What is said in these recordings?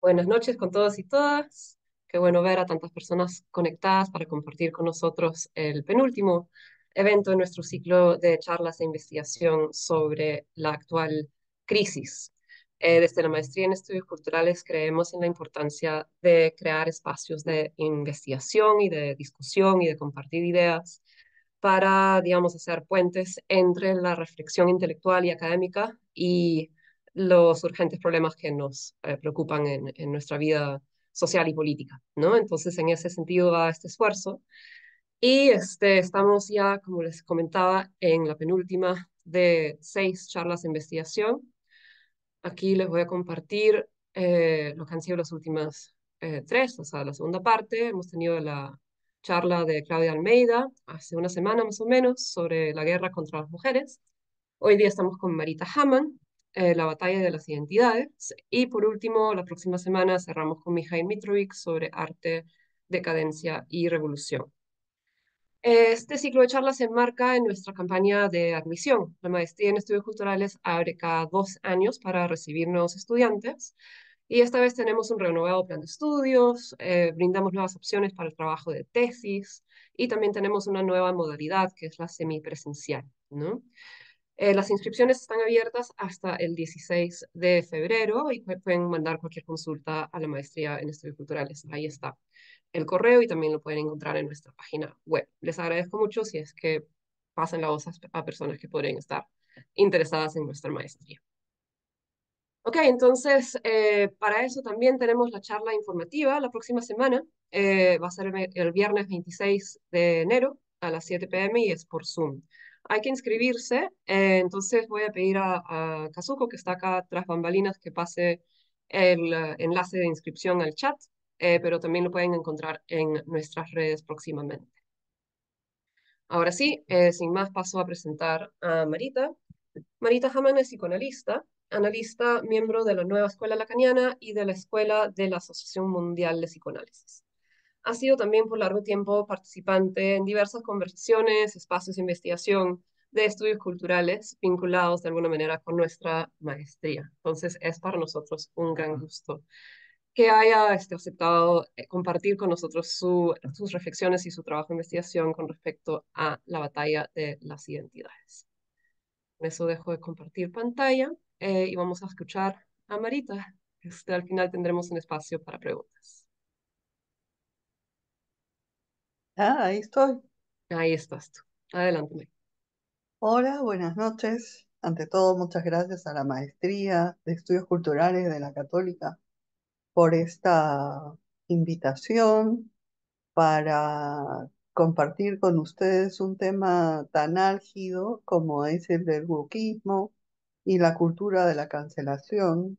Buenas noches con todos y todas. Qué bueno ver a tantas personas conectadas para compartir con nosotros el penúltimo evento de nuestro ciclo de charlas e investigación sobre la actual crisis. Desde la maestría en estudios culturales creemos en la importancia de crear espacios de investigación y de discusión y de compartir ideas para, digamos, hacer puentes entre la reflexión intelectual y académica y los urgentes problemas que nos preocupan en nuestra vida social y política, ¿no? Entonces, en ese sentido va este esfuerzo. Y estamos ya, como les comentaba, en la penúltima de 6 charlas de investigación. Aquí les voy a compartir lo que han sido las últimas 3, o sea, la segunda parte. Hemos tenido la charla de Claudia Almeida hace una semana más o menos sobre la guerra contra las mujeres. Hoy día estamos con Marita Hamann, la batalla de las identidades. Y por último, la próxima semana cerramos con Mikhail Mitrovic sobre arte, decadencia y revolución. Este ciclo de charlas se enmarca en nuestra campaña de admisión. La maestría en estudios culturales abre cada 2 años para recibir nuevos estudiantes y esta vez tenemos un renovado plan de estudios, brindamos nuevas opciones para el trabajo de tesis y también tenemos una nueva modalidad que es la semipresencial, ¿no? Las inscripciones están abiertas hasta el 16 de febrero y pueden mandar cualquier consulta a la maestría en estudios culturales. Ahí está el correo y también lo pueden encontrar en nuestra página web. Les agradezco mucho si es que pasan la voz a personas que podrían estar interesadas en nuestra maestría. Ok, entonces para eso también tenemos la charla informativa la próxima semana. Va a ser el viernes 26 de enero a las 7 p.m. y es por Zoom. Hay que inscribirse, entonces voy a pedir a Kazuko, que está acá tras bambalinas, que pase el enlace de inscripción al chat, pero también lo pueden encontrar en nuestras redes próximamente. Ahora sí, sin más, paso a presentar a Marita. Marita Hamann es psicoanalista, analista, miembro de la Nueva Escuela Lacaniana y de la Escuela de la Asociación Mundial de Psicoanálisis. Ha sido también por largo tiempo participante en diversas conversaciones, espacios de investigación de estudios culturales vinculados de alguna manera con nuestra maestría. Entonces es para nosotros un gran gusto que haya aceptado compartir con nosotros sus reflexiones y su trabajo de investigación con respecto a la batalla de las identidades. Con eso dejo de compartir pantalla y vamos a escuchar a Marita. Al final tendremos un espacio para preguntas. Ahí estoy. Ahí estás tú. Adelante, Marita. Hola, buenas noches. Ante todo, muchas gracias a la Maestría de Estudios Culturales de la Católica por esta invitación para compartir con ustedes un tema tan álgido como es el del wokismo y la cultura de la cancelación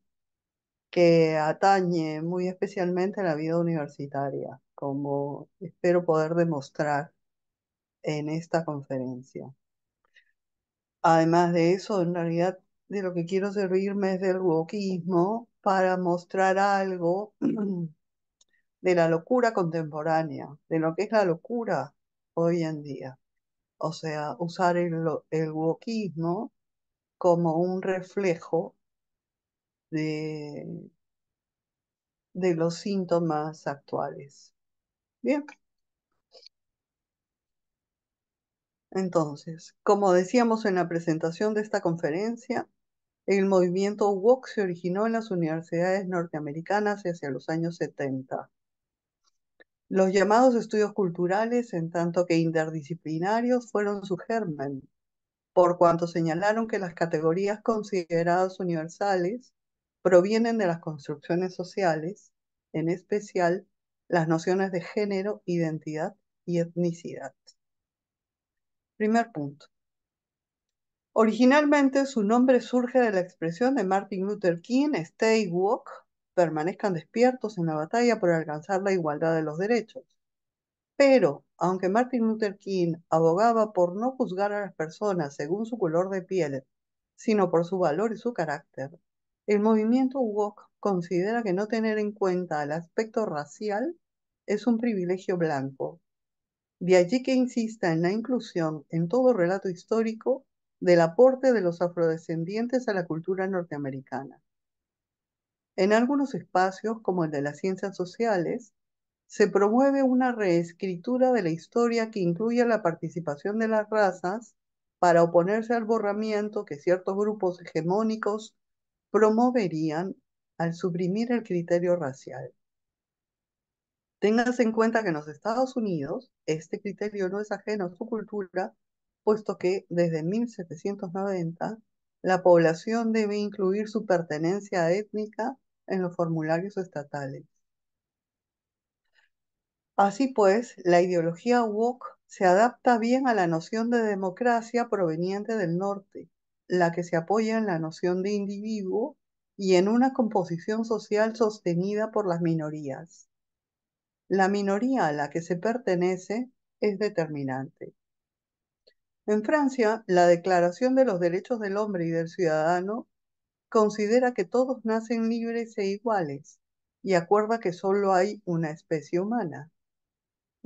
que atañe muy especialmente a la vida universitaria, como espero poder demostrar en esta conferencia. Además de eso, en realidad de lo que quiero servirme es del wokismo para mostrar algo de la locura contemporánea, de lo que es la locura hoy en día. O sea, usar el wokismo como un reflejo de, de los síntomas actuales. Bien, entonces, como decíamos en la presentación de esta conferencia, el movimiento woke se originó en las universidades norteamericanas hacia los años 70. Los llamados estudios culturales, en tanto que interdisciplinarios, fueron su germen, por cuanto señalaron que las categorías consideradas universales provienen de las construcciones sociales, en especial las nociones de género, identidad y etnicidad. Primer punto. Originalmente su nombre surge de la expresión de Martin Luther King, Stay Woke, permanezcan despiertos en la batalla por alcanzar la igualdad de los derechos. Pero, aunque Martin Luther King abogaba por no juzgar a las personas según su color de piel, sino por su valor y su carácter, el movimiento woke considera que no tener en cuenta el aspecto racial es un privilegio blanco. De allí que insista en la inclusión en todo relato histórico del aporte de los afrodescendientes a la cultura norteamericana. En algunos espacios, como el de las ciencias sociales, se promueve una reescritura de la historia que incluya la participación de las razas para oponerse al borramiento que ciertos grupos hegemónicos promoverían al suprimir el criterio racial. Téngase en cuenta que en los Estados Unidos este criterio no es ajeno a su cultura, puesto que desde 1790 la población debe incluir su pertenencia étnica en los formularios estatales. Así pues, la ideología woke se adapta bien a la noción de democracia proveniente del norte, la que se apoya en la noción de individuo y en una composición social sostenida por las minorías. La minoría a la que se pertenece es determinante. En Francia, la Declaración de los Derechos del Hombre y del Ciudadano considera que todos nacen libres e iguales y acuerda que solo hay una especie humana.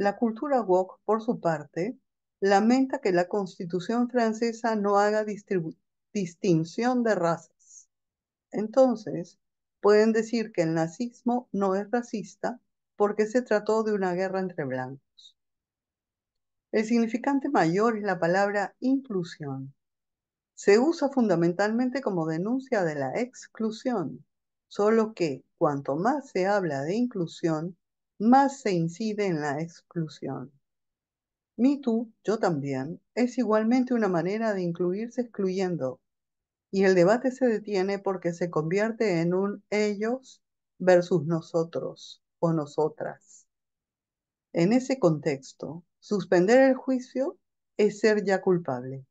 La cultura woke, por su parte, lamenta que la Constitución francesa no haga distinción de razas. Entonces, pueden decir que el nazismo no es racista porque se trató de una guerra entre blancos. El significante mayor es la palabra inclusión. Se usa fundamentalmente como denuncia de la exclusión, solo que cuanto más se habla de inclusión, más se incide en la exclusión. Me Too, yo también, es igualmente una manera de incluirse excluyendo, y el debate se detiene porque se convierte en un ellos versus nosotros o nosotras. En ese contexto, suspender el juicio es ser ya culpable.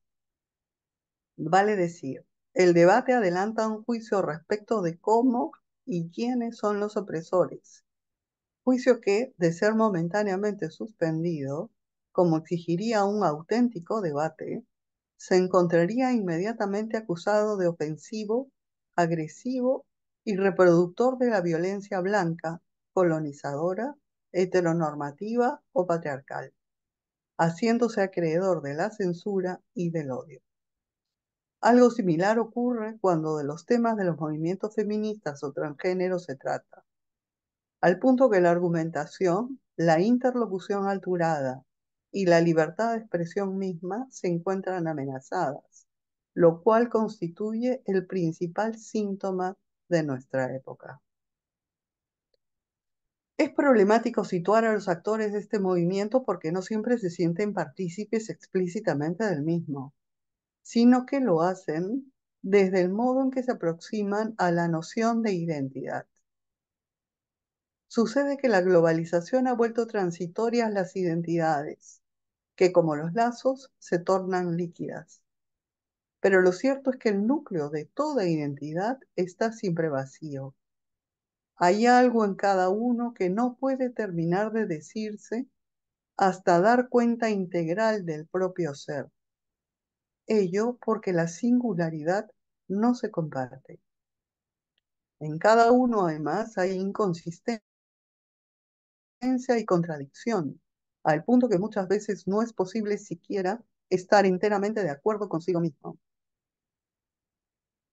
Vale decir, el debate adelanta un juicio respecto de cómo y quiénes son los opresores, juicio que, de ser momentáneamente suspendido, como exigiría un auténtico debate, se encontraría inmediatamente acusado de ofensivo, agresivo y reproductor de la violencia blanca, colonizadora, heteronormativa o patriarcal, haciéndose acreedor de la censura y del odio. Algo similar ocurre cuando de los temas de los movimientos feministas o transgénero se trata, al punto que la argumentación, la interlocución alturada y la libertad de expresión misma se encuentran amenazadas, lo cual constituye el principal síntoma de nuestra época. Es problemático situar a los actores de este movimiento porque no siempre se sienten partícipes explícitamente del mismo, sino que lo hacen desde el modo en que se aproximan a la noción de identidad. Sucede que la globalización ha vuelto transitorias las identidades, que como los lazos se tornan líquidas. Pero lo cierto es que el núcleo de toda identidad está siempre vacío. Hay algo en cada uno que no puede terminar de decirse hasta dar cuenta integral del propio ser. Ello porque la singularidad no se comparte. En cada uno, además, hay inconsistencia y contradicción, al punto que muchas veces no es posible siquiera estar enteramente de acuerdo consigo mismo.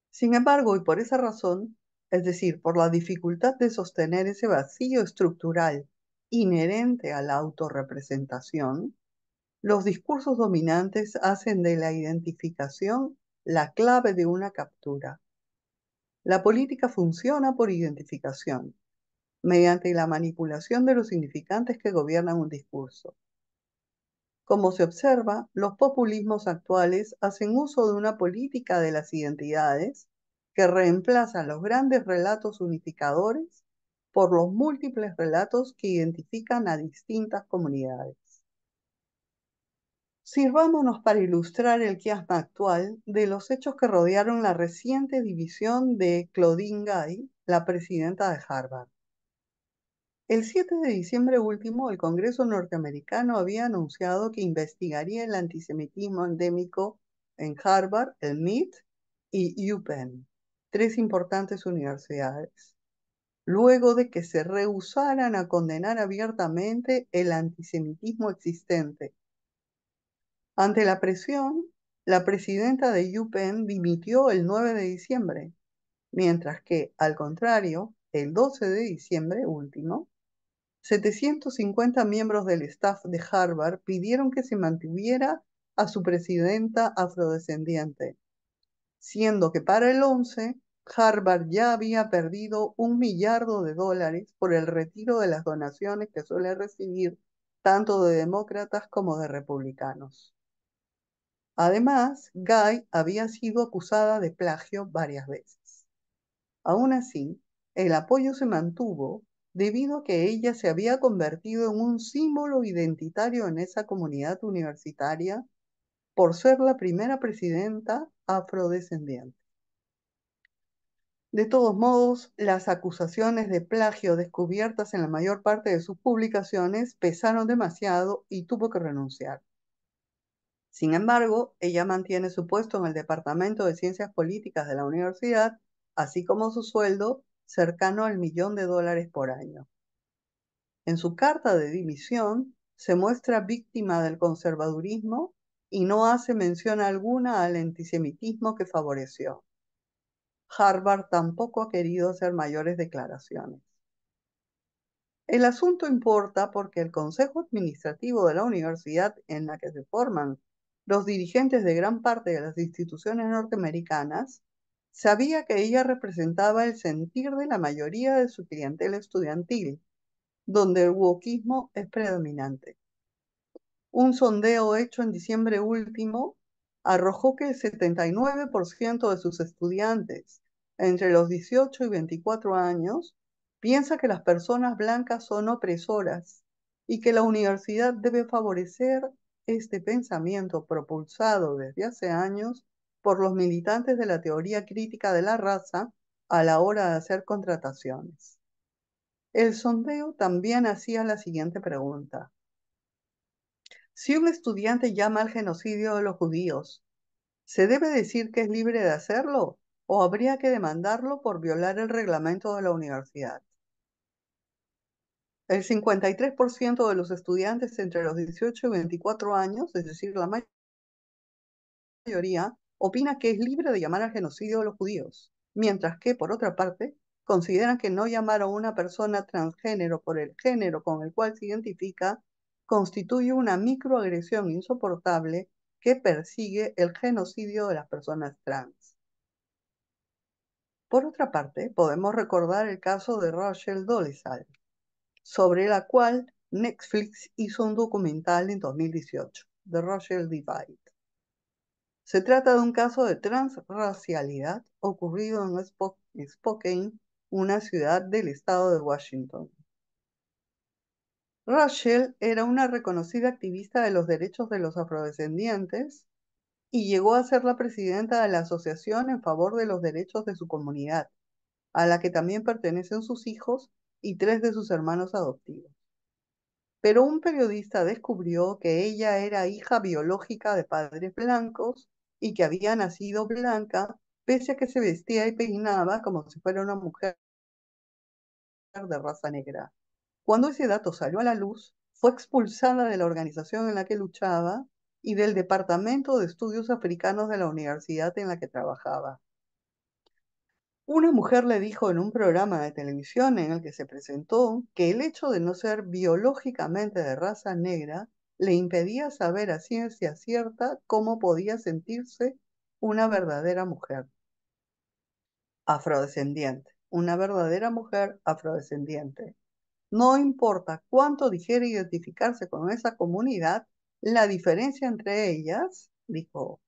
Sin embargo, y por esa razón, es decir, por la dificultad de sostener ese vacío estructural inherente a la autorrepresentación, los discursos dominantes hacen de la identificación la clave de una captura. La política funciona por identificación, mediante la manipulación de los significantes que gobiernan un discurso. Como se observa, los populismos actuales hacen uso de una política de las identidades que reemplaza los grandes relatos unificadores por los múltiples relatos que identifican a distintas comunidades. Sirvámonos para ilustrar el quiasma actual de los hechos que rodearon la reciente división de Claudine Gay, la presidenta de Harvard. El 7 de diciembre último, el Congreso norteamericano había anunciado que investigaría el antisemitismo endémico en Harvard, el MIT y UPenn, tres importantes universidades, luego de que se rehusaran a condenar abiertamente el antisemitismo existente. Ante la presión, la presidenta de UPenn dimitió el 9 de diciembre, mientras que, al contrario, el 12 de diciembre último, 750 miembros del staff de Harvard pidieron que se mantuviera a su presidenta afrodescendiente, siendo que para el 11, Harvard ya había perdido $1 millardo por el retiro de las donaciones que suele recibir tanto de demócratas como de republicanos. Además, Guy había sido acusada de plagio varias veces. Aún así, el apoyo se mantuvo debido a que ella se había convertido en un símbolo identitario en esa comunidad universitaria por ser la primera presidenta afrodescendiente. De todos modos, las acusaciones de plagio descubiertas en la mayor parte de sus publicaciones pesaron demasiado y tuvo que renunciar. Sin embargo, ella mantiene su puesto en el Departamento de Ciencias Políticas de la universidad, así como su sueldo cercano al $1.000.000 por año. En su carta de dimisión, se muestra víctima del conservadurismo y no hace mención alguna al antisemitismo que favoreció. Harvard tampoco ha querido hacer mayores declaraciones. El asunto importa porque el Consejo Administrativo de la universidad en la que se forman los dirigentes de gran parte de las instituciones norteamericanas sabía que ella representaba el sentir de la mayoría de su clientela estudiantil, donde el wokismo es predominante. Un sondeo hecho en diciembre último arrojó que el 79% de sus estudiantes entre los 18 y 24 años piensa que las personas blancas son opresoras y que la universidad debe favorecer este pensamiento propulsado desde hace años por los militantes de la teoría crítica de la raza a la hora de hacer contrataciones. El sondeo también hacía la siguiente pregunta: si un estudiante llama al genocidio de los judíos, ¿se debe decir que es libre de hacerlo o habría que demandarlo por violar el reglamento de la universidad? El 53% de los estudiantes entre los 18 y 24 años, es decir, la mayoría, opina que es libre de llamar al genocidio de los judíos, mientras que, por otra parte, consideran que no llamar a una persona transgénero por el género con el cual se identifica constituye una microagresión insoportable que persigue el genocidio de las personas trans. Por otra parte, podemos recordar el caso de Rachel Dolezal, sobre la cual Netflix hizo un documental en 2018, The Racial Divide. Se trata de un caso de transracialidad ocurrido en Spokane, una ciudad del estado de Washington. Rachel era una reconocida activista de los derechos de los afrodescendientes y llegó a ser la presidenta de la Asociación en favor de los derechos de su comunidad, a la que también pertenecen sus hijos y 3 de sus hermanos adoptivos. Pero un periodista descubrió que ella era hija biológica de padres blancos y que había nacido blanca, pese a que se vestía y peinaba como si fuera una mujer de raza negra. Cuando ese dato salió a la luz, fue expulsada de la organización en la que luchaba y del Departamento de Estudios Africanos de la universidad en la que trabajaba. Una mujer le dijo en un programa de televisión en el que se presentó que el hecho de no ser biológicamente de raza negra le impedía saber a ciencia cierta cómo podía sentirse una verdadera mujer afrodescendiente. Una verdadera mujer afrodescendiente. No importa cuánto dijera identificarse con esa comunidad, la diferencia entre ellas, dijo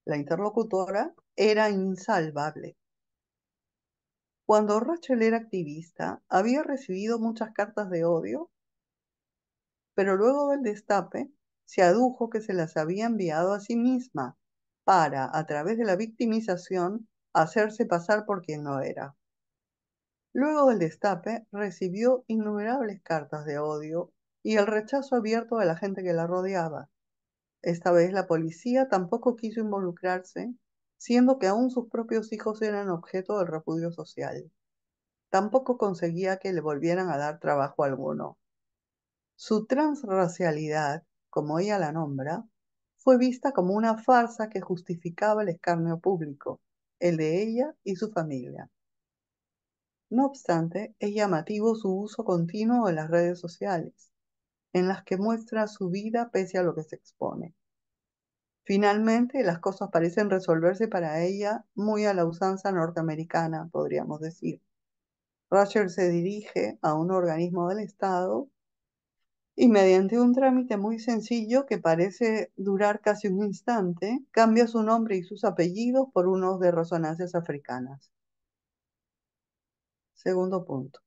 la interlocutora, era insalvable. Cuando Rachel era activista, había recibido muchas cartas de odio, pero luego del destape, se adujo que se las había enviado a sí misma para, a través de la victimización, hacerse pasar por quien no era. Luego del destape, recibió innumerables cartas de odio y el rechazo abierto de la gente que la rodeaba. Esta vez la policía tampoco quiso involucrarse, siendo que aún sus propios hijos eran objeto del repudio social. Tampoco conseguía que le volvieran a dar trabajo alguno. Su transracialidad, como ella la nombra, fue vista como una farsa que justificaba el escarnio público, el de ella y su familia. No obstante, es llamativo su uso continuo de las redes sociales, en las que muestra su vida pese a lo que se expone. Finalmente, las cosas parecen resolverse para ella muy a la usanza norteamericana, podríamos decir. Rachel se dirige a un organismo del Estado y mediante un trámite muy sencillo que parece durar casi un instante, cambia su nombre y sus apellidos por unos de resonancias africanas. Segundo punto.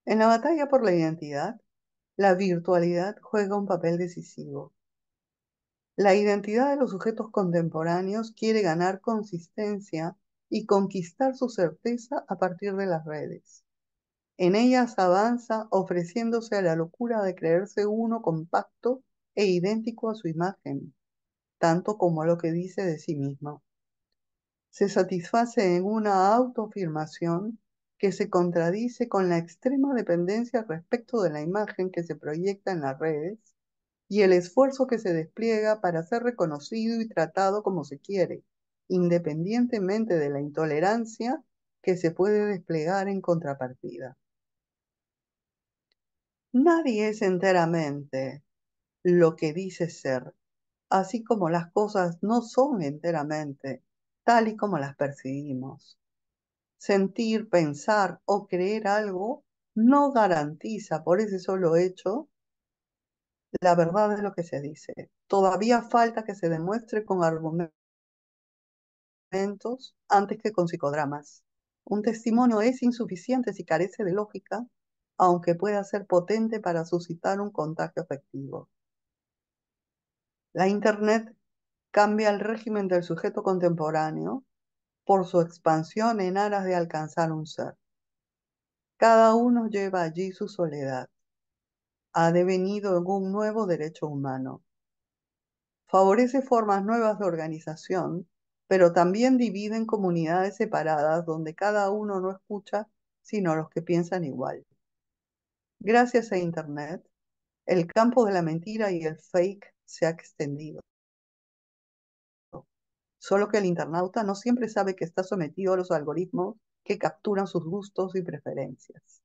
En la batalla por la identidad, la virtualidad juega un papel decisivo. La identidad de los sujetos contemporáneos quiere ganar consistencia y conquistar su certeza a partir de las redes. En ellas avanza ofreciéndose a la locura de creerse uno compacto e idéntico a su imagen, tanto como a lo que dice de sí mismo. Se satisface en una autoafirmación que se contradice con la extrema dependencia respecto de la imagen que se proyecta en las redes y el esfuerzo que se despliega para ser reconocido y tratado como se quiere, independientemente de la intolerancia que se puede desplegar en contrapartida. Nadie es enteramente lo que dice ser, así como las cosas no son enteramente tal y como las percibimos. Sentir, pensar o creer algo no garantiza por ese solo hecho la verdad de lo que se dice. Todavía falta que se demuestre con argumentos antes que con psicodramas. Un testimonio es insuficiente si carece de lógica, aunque pueda ser potente para suscitar un contagio afectivo. La Internet cambia el régimen del sujeto contemporáneo por su expansión en aras de alcanzar un ser. Cada uno lleva allí su soledad. Ha devenido en un nuevo derecho humano. Favorece formas nuevas de organización, pero también divide en comunidades separadas donde cada uno no escucha sino los que piensan igual. Gracias a Internet, el campo de la mentira y el fake se ha extendido. Solo que el internauta no siempre sabe que está sometido a los algoritmos que capturan sus gustos y preferencias.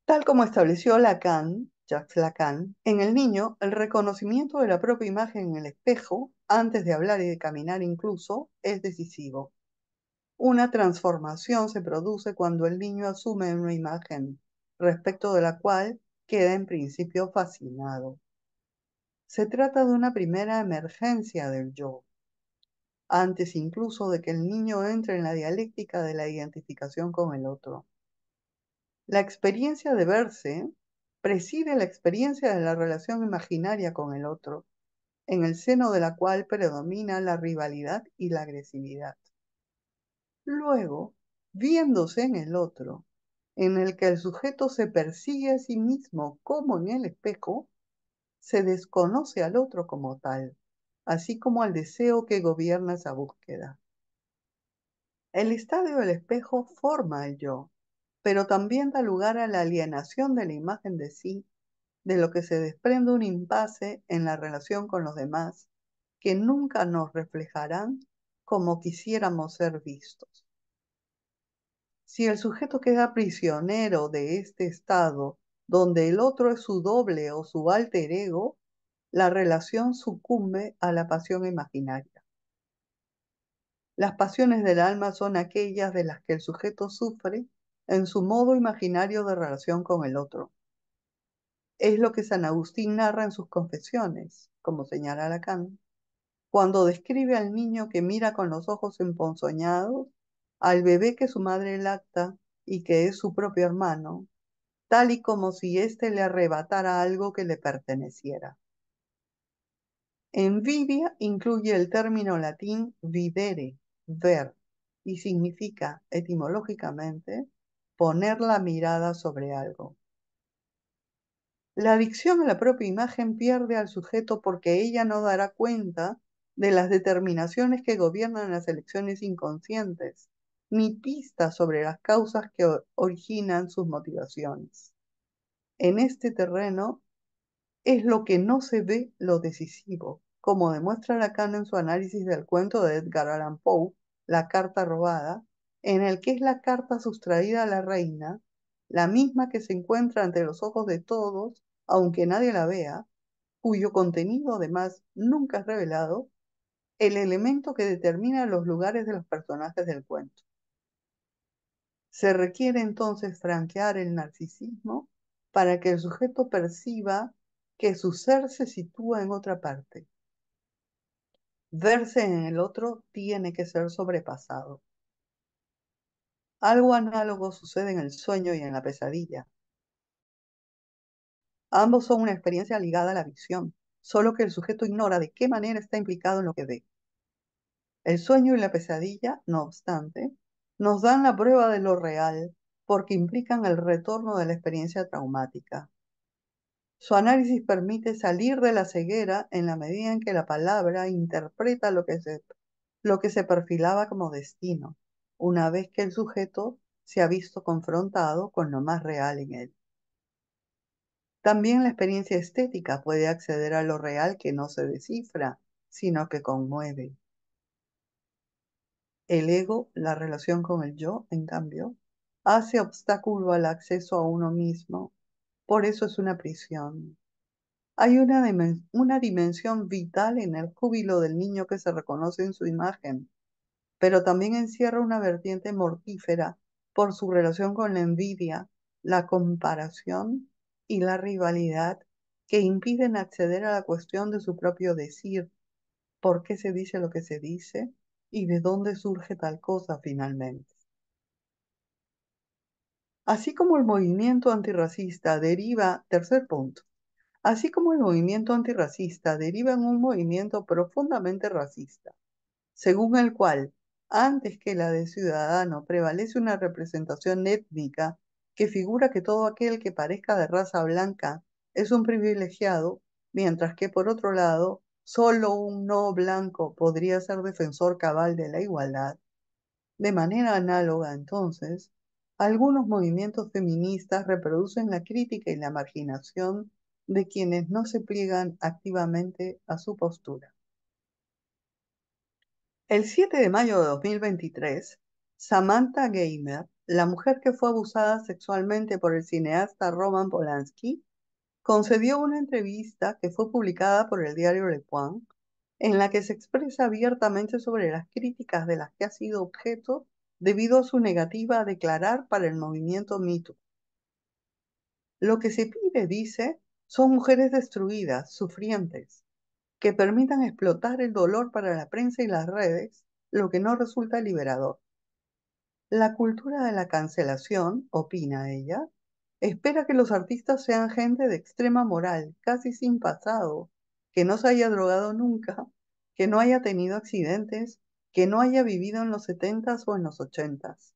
Tal como estableció Lacan, Jacques Lacan, en el niño, el reconocimiento de la propia imagen en el espejo, antes de hablar y de caminar incluso, es decisivo. Una transformación se produce cuando el niño asume una imagen, respecto de la cual queda en principio fascinado. Se trata de una primera emergencia del yo, antes incluso de que el niño entre en la dialéctica de la identificación con el otro. La experiencia de verse preside la experiencia de la relación imaginaria con el otro, en el seno de la cual predomina la rivalidad y la agresividad. Luego, viéndose en el otro, en el que el sujeto se persigue a sí mismo como en el espejo, se desconoce al otro como tal, así como al deseo que gobierna esa búsqueda. El estadio del espejo forma el yo, pero también da lugar a la alienación de la imagen de sí, de lo que se desprende un impasse en la relación con los demás, que nunca nos reflejarán como quisiéramos ser vistos. Si el sujeto queda prisionero de este estado, donde el otro es su doble o su alter ego, la relación sucumbe a la pasión imaginaria. Las pasiones del alma son aquellas de las que el sujeto sufre en su modo imaginario de relación con el otro. Es lo que San Agustín narra en sus confesiones, como señala Lacan, cuando describe al niño que mira con los ojos emponzoñados, al bebé que su madre lacta y que es su propio hermano, tal y como si éste le arrebatara algo que le perteneciera. Envidia incluye el término latín videre, ver, y significa etimológicamente poner la mirada sobre algo. La adicción a la propia imagen pierde al sujeto porque ella no dará cuenta de las determinaciones que gobiernan las elecciones inconscientes, ni pistas sobre las causas que originan sus motivaciones. En este terreno es lo que no se ve lo decisivo, como demuestra Lacan en su análisis del cuento de Edgar Allan Poe, La carta robada, en el que es la carta sustraída a la reina, la misma que se encuentra ante los ojos de todos, aunque nadie la vea, cuyo contenido además nunca es revelado, el elemento que determina los lugares de los personajes del cuento. Se requiere entonces franquear el narcisismo para que el sujeto perciba que su ser se sitúa en otra parte. Verse en el otro tiene que ser sobrepasado. Algo análogo sucede en el sueño y en la pesadilla. Ambos son una experiencia ligada a la visión, solo que el sujeto ignora de qué manera está implicado en lo que ve. El sueño y la pesadilla, no obstante, nos dan la prueba de lo real porque implican el retorno de la experiencia traumática. Su análisis permite salir de la ceguera en la medida en que la palabra interpreta lo que se perfilaba como destino, una vez que el sujeto se ha visto confrontado con lo más real en él. También la experiencia estética puede acceder a lo real que no se descifra, sino que conmueve. El ego, la relación con el yo, en cambio, hace obstáculo al acceso a uno mismo. Por eso es una prisión. Hay una dimensión vital en el júbilo del niño que se reconoce en su imagen, pero también encierra una vertiente mortífera por su relación con la envidia, la comparación y la rivalidad que impiden acceder a la cuestión de su propio decir, por qué se dice lo que se dice y de dónde surge tal cosa finalmente. Así como el movimiento antirracista deriva, tercer punto, así como el movimiento antirracista deriva en un movimiento profundamente racista, según el cual, antes que la de ciudadano, prevalece una representación étnica que figura que todo aquel que parezca de raza blanca es un privilegiado, mientras que por otro lado, solo un no blanco podría ser defensor cabal de la igualdad. De manera análoga, entonces, algunos movimientos feministas reproducen la crítica y la marginación de quienes no se pliegan activamente a su postura. El 7 de mayo de 2023, Samantha Gamer, la mujer que fue abusada sexualmente por el cineasta Roman Polanski, concedió una entrevista que fue publicada por el diario Le Point, en la que se expresa abiertamente sobre las críticas de las que ha sido objeto debido a su negativa a declarar para el movimiento Me Too. Lo que se pide, dice, son mujeres destruidas, sufrientes, que permitan explotar el dolor para la prensa y las redes, lo que no resulta liberador. La cultura de la cancelación, opina ella, espera que los artistas sean gente de extrema moral, casi sin pasado, que no se haya drogado nunca, que no haya tenido accidentes, que no haya vivido en los 70s o en los 80s.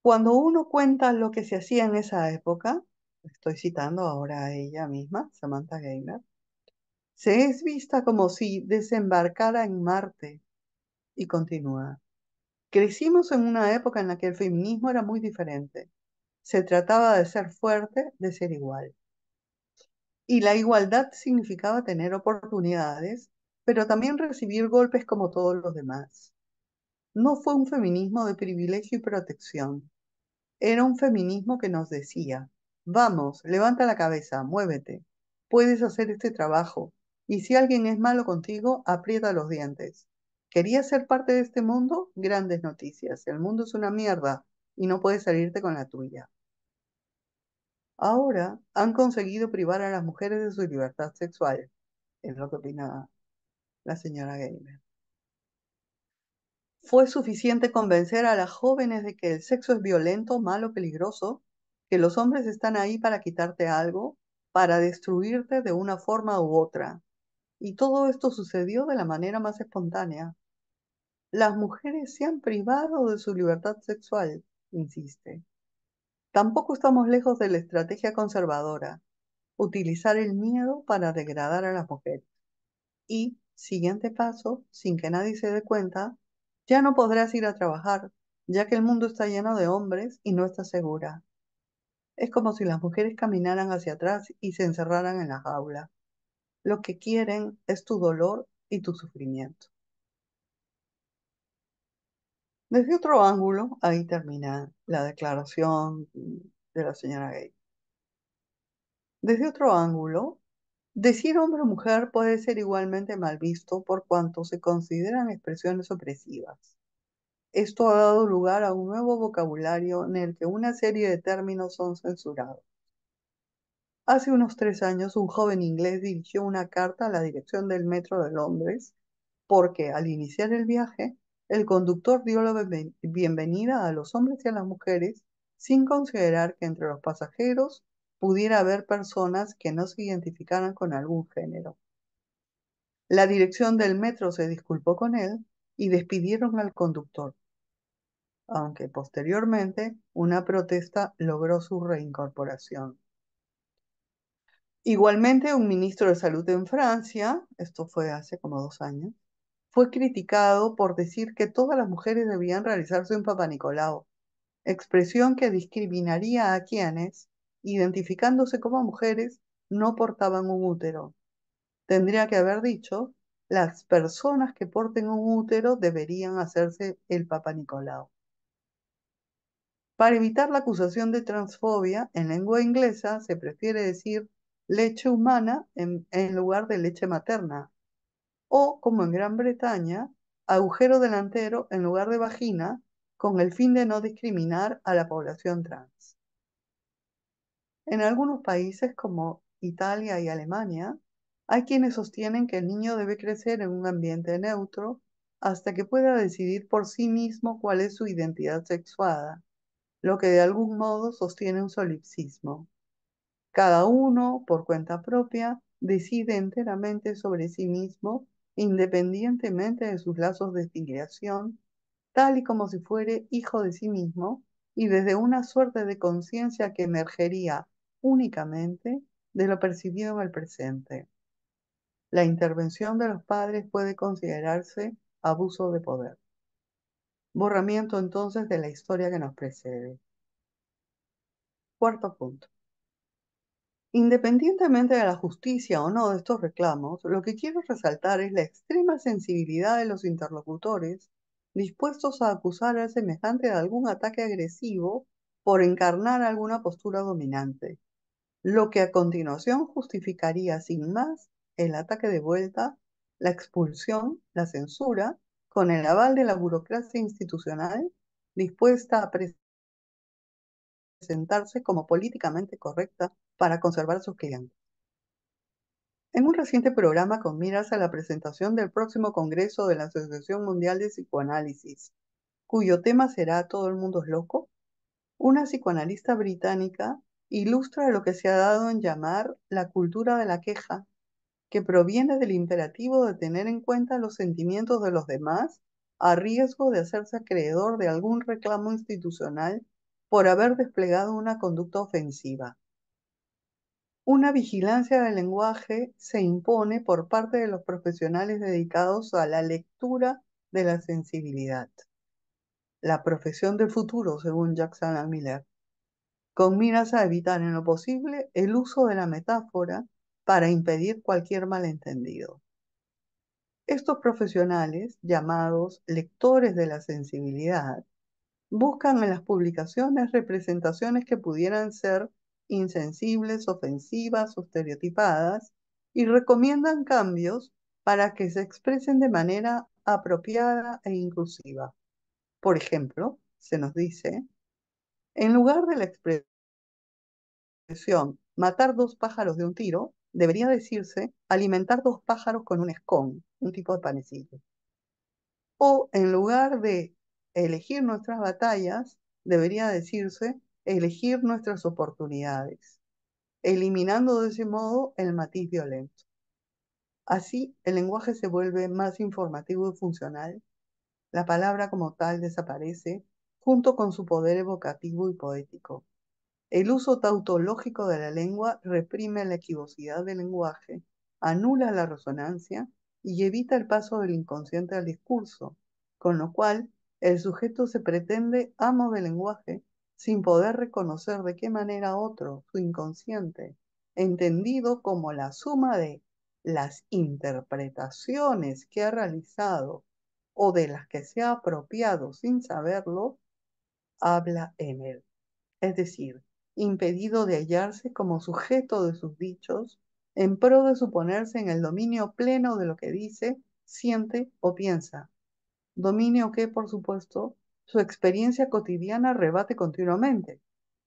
Cuando uno cuenta lo que se hacía en esa época, estoy citando ahora a ella misma, Samantha Gaynor, se es vista como si desembarcara en Marte y continúa. Crecimos en una época en la que el feminismo era muy diferente. Se trataba de ser fuerte, de ser igual. Y la igualdad significaba tener oportunidades, pero también recibir golpes como todos los demás. No fue un feminismo de privilegio y protección. Era un feminismo que nos decía, vamos, levanta la cabeza, muévete, puedes hacer este trabajo, y si alguien es malo contigo, aprieta los dientes. ¿Querías ser parte de este mundo? Grandes noticias, el mundo es una mierda y no puedes salirte con la tuya. Ahora han conseguido privar a las mujeres de su libertad sexual, es lo que opina la señora Gamer. Fue suficiente convencer a las jóvenes de que el sexo es violento, malo, peligroso, que los hombres están ahí para quitarte algo, para destruirte de una forma u otra. Y todo esto sucedió de la manera más espontánea. Las mujeres se han privado de su libertad sexual, insiste. Tampoco estamos lejos de la estrategia conservadora, utilizar el miedo para degradar a las mujeres. Y, siguiente paso, sin que nadie se dé cuenta, ya no podrás ir a trabajar, ya que el mundo está lleno de hombres y no estás segura. Es como si las mujeres caminaran hacia atrás y se encerraran en la jaula. Lo que quieren es tu dolor y tu sufrimiento. Desde otro ángulo, ahí termina la declaración de la señora Gay. Desde otro ángulo, decir hombre o mujer puede ser igualmente mal visto por cuanto se consideran expresiones opresivas. Esto ha dado lugar a un nuevo vocabulario en el que una serie de términos son censurados. Hace unos 3 años, un joven inglés dirigió una carta a la dirección del Metro de Londres porque al iniciar el viaje, el conductor dio la bienvenida a los hombres y a las mujeres sin considerar que entre los pasajeros pudiera haber personas que no se identificaran con algún género. La dirección del metro se disculpó con él y despidieron al conductor, aunque posteriormente una protesta logró su reincorporación. Igualmente, un ministro de Salud en Francia, esto fue hace como 2 años, fue criticado por decir que todas las mujeres debían realizarse un Papa Nicolau, expresión que discriminaría a quienes, identificándose como mujeres, no portaban un útero. Tendría que haber dicho, las personas que porten un útero deberían hacerse el Papa Nicolau. Para evitar la acusación de transfobia, en lengua inglesa se prefiere decir leche humana en lugar de leche materna, o, como en Gran Bretaña, agujero delantero en lugar de vagina, con el fin de no discriminar a la población trans. En algunos países como Italia y Alemania, hay quienes sostienen que el niño debe crecer en un ambiente neutro hasta que pueda decidir por sí mismo cuál es su identidad sexuada, lo que de algún modo sostiene un solipsismo. Cada uno, por cuenta propia, decide enteramente sobre sí mismo, independientemente de sus lazos de filiación, tal y como si fuere hijo de sí mismo, y desde una suerte de conciencia que emergería únicamente de lo percibido en el presente. La intervención de los padres puede considerarse abuso de poder. Borramiento entonces de la historia que nos precede. Cuarto punto. Independientemente de la justicia o no de estos reclamos, lo que quiero resaltar es la extrema sensibilidad de los interlocutores dispuestos a acusar al semejante de algún ataque agresivo por encarnar alguna postura dominante, lo que a continuación justificaría sin más el ataque de vuelta, la expulsión, la censura, con el aval de la burocracia institucional dispuesta a presentarse como políticamente correcta para conservar a sus clientes. En un reciente programa con miras a la presentación del próximo Congreso de la Asociación Mundial de Psicoanálisis, cuyo tema será ¿Todo el mundo es loco?, una psicoanalista británica ilustra lo que se ha dado en llamar la cultura de la queja, que proviene del imperativo de tener en cuenta los sentimientos de los demás a riesgo de hacerse acreedor de algún reclamo institucional por haber desplegado una conducta ofensiva. Una vigilancia del lenguaje se impone por parte de los profesionales dedicados a la lectura de la sensibilidad, la profesión del futuro, según Jackson Miller, con miras a evitar en lo posible el uso de la metáfora para impedir cualquier malentendido. Estos profesionales, llamados lectores de la sensibilidad, buscan en las publicaciones representaciones que pudieran ser insensibles, ofensivas o estereotipadas y recomiendan cambios para que se expresen de manera apropiada e inclusiva. Por ejemplo, se nos dice, en lugar de la expresión matar 2 pájaros de un tiro, debería decirse alimentar 2 pájaros con un escón, un tipo de panecillo. O en lugar de elegir nuestras batallas, debería decirse elegir nuestras oportunidades, eliminando de ese modo el matiz violento. Así, el lenguaje se vuelve más informativo y funcional, la palabra como tal desaparece, junto con su poder evocativo y poético. El uso tautológico de la lengua reprime la equivocidad del lenguaje, anula la resonancia y evita el paso del inconsciente al discurso, con lo cual el sujeto se pretende amo del lenguaje sin poder reconocer de qué manera otro, su inconsciente, entendido como la suma de las interpretaciones que ha realizado o de las que se ha apropiado sin saberlo, habla en él. Es decir, impedido de hallarse como sujeto de sus dichos, en pro de suponerse en el dominio pleno de lo que dice, siente o piensa, dominio que, por supuesto, su experiencia cotidiana rebate continuamente,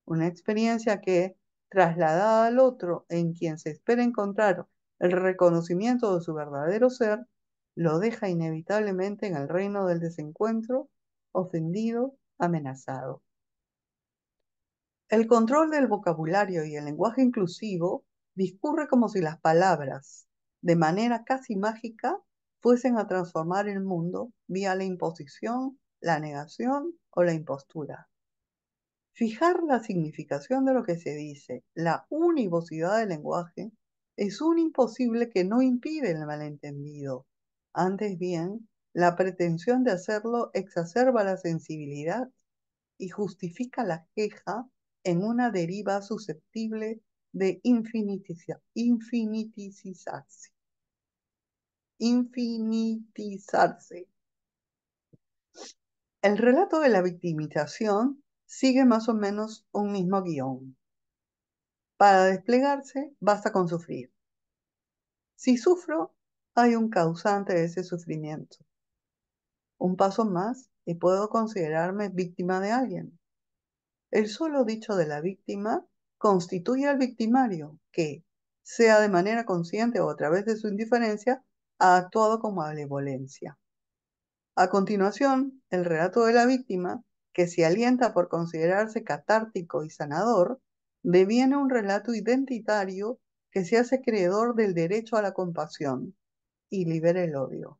una experiencia que, trasladada al otro en quien se espera encontrar el reconocimiento de su verdadero ser, lo deja inevitablemente en el reino del desencuentro, ofendido, amenazado. El control del vocabulario y el lenguaje inclusivo discurre como si las palabras, de manera casi mágica, fuesen a transformar el mundo vía la imposición, la negación o la impostura. Fijar la significación de lo que se dice, la univocidad del lenguaje, es un imposible que no impide el malentendido. Antes bien, la pretensión de hacerlo exacerba la sensibilidad y justifica la queja en una deriva susceptible de infinitizarse. El relato de la victimización sigue más o menos un mismo guión. Para desplegarse, basta con sufrir. Si sufro, hay un causante de ese sufrimiento. Un paso más y puedo considerarme víctima de alguien. El solo dicho de la víctima constituye al victimario que, sea de manera consciente o a través de su indiferencia, ha actuado con malevolencia. A continuación, el relato de la víctima, que se alienta por considerarse catártico y sanador, deviene un relato identitario que se hace creedor del derecho a la compasión y libera el odio.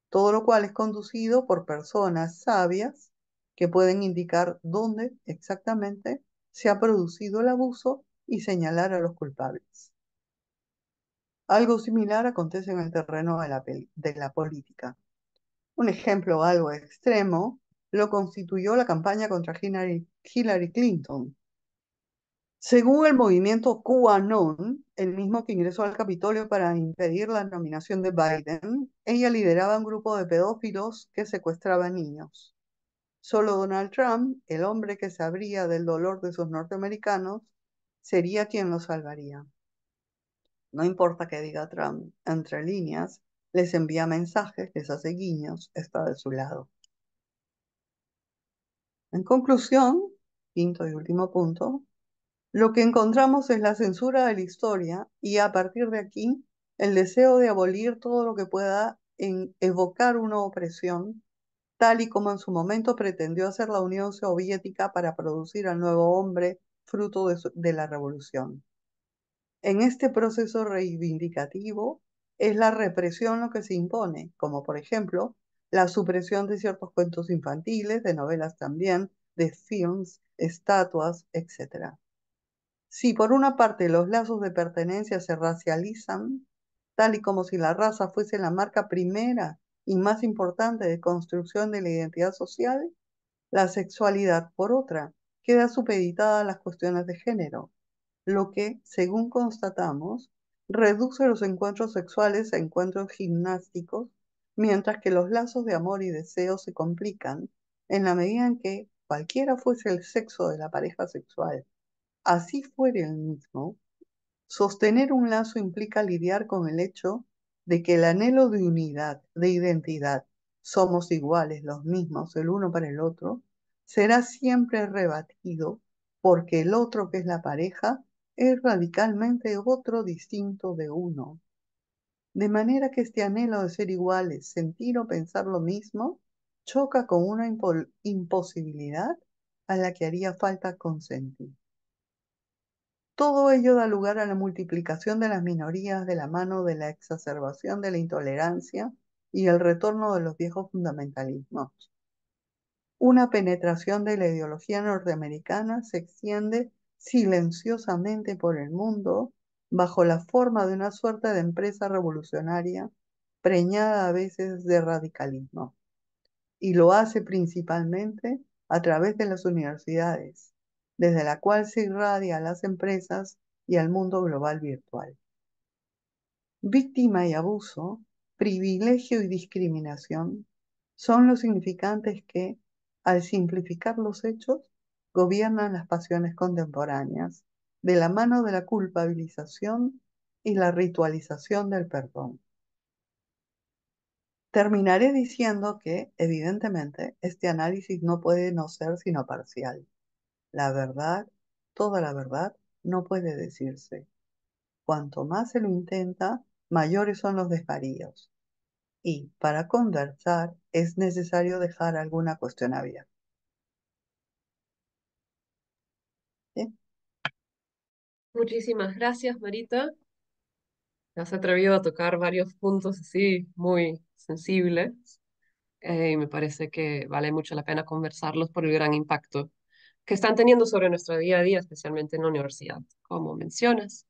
Todo lo cual es conducido por personas sabias que pueden indicar dónde exactamente se ha producido el abuso y señalar a los culpables. Algo similar acontece en el terreno de la política. Un ejemplo algo extremo lo constituyó la campaña contra Hillary Clinton. Según el movimiento QAnon, el mismo que ingresó al Capitolio para impedir la nominación de Biden, ella lideraba un grupo de pedófilos que secuestraban niños. Solo Donald Trump, el hombre que sabría del dolor de sus norteamericanos, sería quien los salvaría. No importa qué diga Trump, entre líneas, les envía mensajes, les hace guiños, está de su lado. En conclusión, quinto y último punto, lo que encontramos es la censura de la historia y a partir de aquí el deseo de abolir todo lo que pueda evocar una opresión, tal y como en su momento pretendió hacer la Unión Soviética para producir al nuevo hombre fruto de la revolución. En este proceso reivindicativo es la represión lo que se impone, como por ejemplo la supresión de ciertos cuentos infantiles, de novelas también, de films, estatuas, etc. Si por una parte los lazos de pertenencia se racializan, tal y como si la raza fuese la marca primera y más importante de construcción de la identidad social, la sexualidad, por otra, queda supeditada a las cuestiones de género, lo que, según constatamos, reduce los encuentros sexuales a encuentros gimnásticos, mientras que los lazos de amor y deseo se complican en la medida en que, cualquiera fuese el sexo de la pareja sexual, así fuere el mismo, sostener un lazo implica lidiar con el hecho de que el anhelo de unidad, de identidad, somos iguales, los mismos, el uno para el otro, será siempre rebatido porque el otro que es la pareja es radicalmente otro distinto de uno. De manera que este anhelo de ser iguales, sentir o pensar lo mismo, choca con una imposibilidad a la que haría falta consentir. Todo ello da lugar a la multiplicación de las minorías de la mano de la exacerbación de la intolerancia y el retorno de los viejos fundamentalismos. Una penetración de la ideología norteamericana se extiende silenciosamente por el mundo bajo la forma de una suerte de empresa revolucionaria preñada a veces de radicalismo, y lo hace principalmente a través de las universidades, desde la cual se irradia a las empresas y al mundo global virtual. Víctima y abuso, privilegio y discriminación son los significantes que, al simplificar los hechos, gobiernan las pasiones contemporáneas, de la mano de la culpabilización y la ritualización del perdón. Terminaré diciendo que, evidentemente, este análisis no puede no ser sino parcial. La verdad, toda la verdad, no puede decirse. Cuanto más se lo intenta, mayores son los desvaríos. Y, para conversar, es necesario dejar alguna cuestión abierta. ¿Sí? Muchísimas gracias, Marita. Te has atrevido a tocar varios puntos así muy sensibles y me parece que vale mucho la pena conversarlos por el gran impacto que están teniendo sobre nuestro día a día, especialmente en la universidad, como mencionas.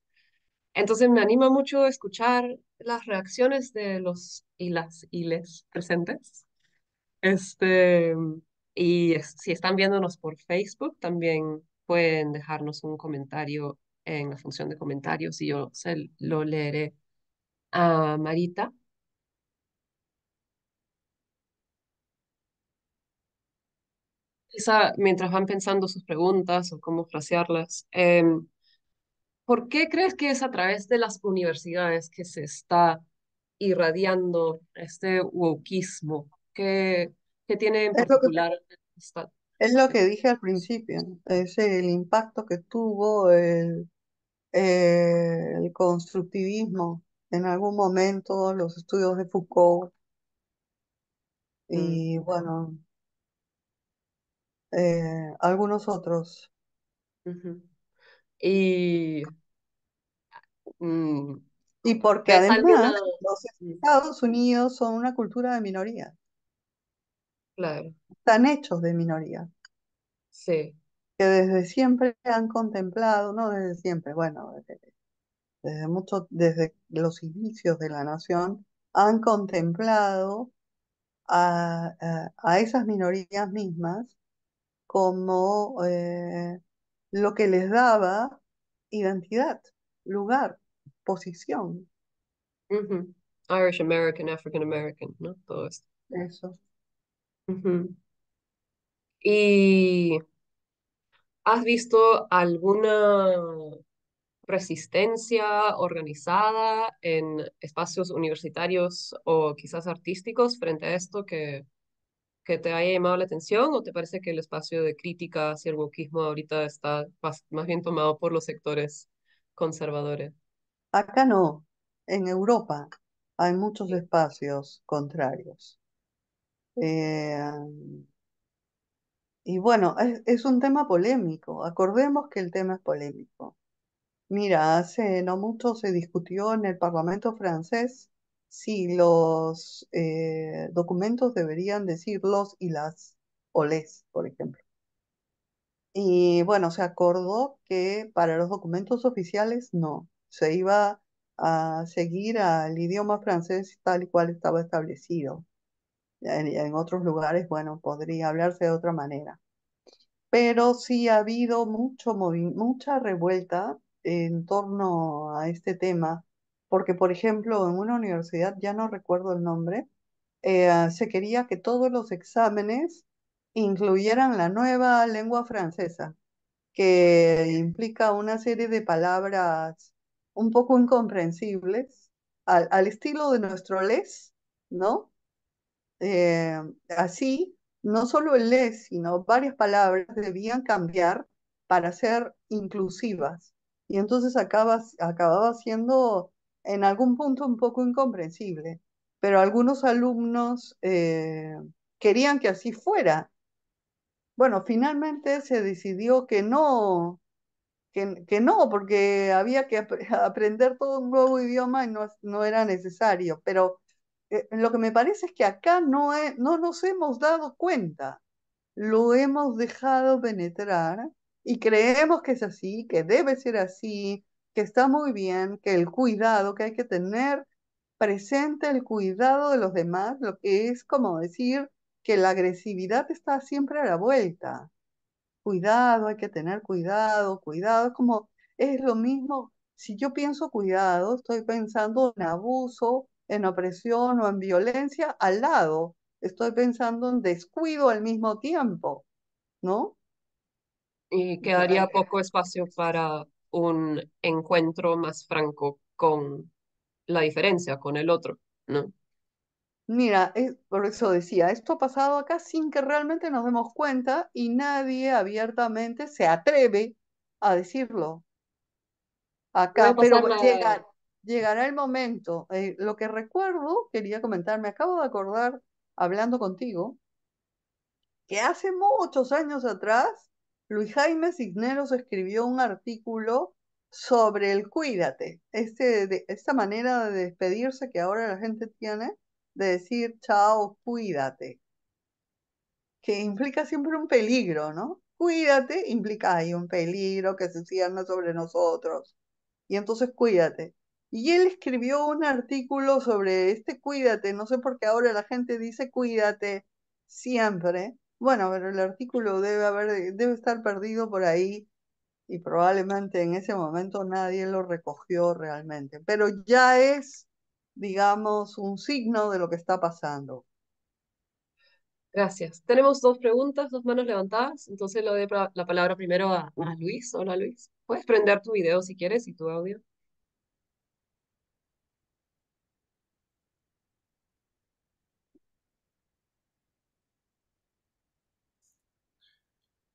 Entonces me anima mucho escuchar las reacciones de los y las iles presentes. Este, si están viéndonos por Facebook, también pueden dejarnos un comentario en la función de comentarios y yo se lo leeré a Marita. Quizá mientras van pensando sus preguntas o cómo frasearlas, ¿por qué crees que es a través de las universidades que se está irradiando este wokismo? ¿Qué tiene en Es lo que, particular esta? es lo que dije al principio, es el impacto que tuvo el constructivismo en algún momento, los estudios de Foucault Mm, y bueno, algunos otros. ujú. Y mm, Y porque ¿ves alguna? además los Mm, Estados Unidos son una cultura de minoría, claro, están hechos de minoría, sí. que desde siempre han contemplado, no desde siempre, bueno, desde los inicios de la nación, han contemplado a esas minorías mismas como lo que les daba identidad, lugar, posición, Ujú. Irish American, African American, ¿no? Todo esto. eso. Ujú. ¿Y has visto alguna resistencia organizada en espacios universitarios o quizás artísticos frente a esto que te haya llamado la atención o te parece que el espacio de crítica hacia el wokismo ahorita está más bien tomado por los sectores conservadores? Acá no, en Europa hay muchos espacios contrarios. Eh, y bueno, es un tema polémico. Acordemos que el tema es polémico. Mira, hace no mucho se discutió en el Parlamento francés si los documentos deberían decir los y las o les, por ejemplo. Y bueno, se acordó que para los documentos oficiales no, se iba a seguir al idioma francés tal y cual estaba establecido. En otros lugares, bueno, podría hablarse de otra manera. Pero sí ha habido mucha revuelta en torno a este tema, porque, por ejemplo, en una universidad, ya no recuerdo el nombre, se quería que todos los exámenes incluyeran la nueva lengua francesa, que implica una serie de palabras un poco incomprensibles, al estilo de nuestro les, ¿no? eh, Así, no solo el les, sino varias palabras debían cambiar para ser inclusivas. Y entonces acababa siendo en algún punto un poco incomprensible. Pero algunos alumnos querían que así fuera. Bueno, finalmente se decidió que no, porque había que aprender todo un nuevo idioma y no era necesario. Pero lo que me parece es que acá no nos hemos dado cuenta, lo hemos dejado penetrar y creemos que es así, que debe ser así, que está muy bien, que el cuidado, que hay que tener presente el cuidado de los demás, lo que es como decir que la agresividad está siempre a la vuelta. Cuidado, hay que tener cuidado, cuidado, es lo mismo. Si yo pienso cuidado, estoy pensando en abuso, en opresión o en violencia al lado. estoy pensando en descuido al mismo tiempo, ¿no? Y Que quedaría poco espacio para un encuentro más franco con la diferencia, con el otro, ¿no? Mira, por eso decía, esto ha pasado acá sin que realmente nos demos cuenta y nadie abiertamente se atreve a decirlo Voy a acá, pero pasar la... llegará el momento. Lo que recuerdo, quería comentar, me acabo de acordar, hablando contigo, que hace muchos años atrás, Luis Jaime Cisneros escribió un artículo sobre el cuídate, esta manera de despedirse que ahora la gente tiene, de decir chao, cuídate, que implica siempre un peligro, ¿no? Cuídate implica hay un peligro que se cierne sobre nosotros. Y entonces cuídate. Y él escribió un artículo sobre este cuídate, no sé por qué ahora la gente dice cuídate siempre. Bueno, pero el artículo debe estar perdido por ahí y probablemente en ese momento nadie lo recogió realmente. Pero ya es, digamos, un signo de lo que está pasando. Gracias. Tenemos dos preguntas, dos manos levantadas, entonces le doy la palabra primero a Luis. Hola Luis. Puedes prender tu video si quieres y tu audio.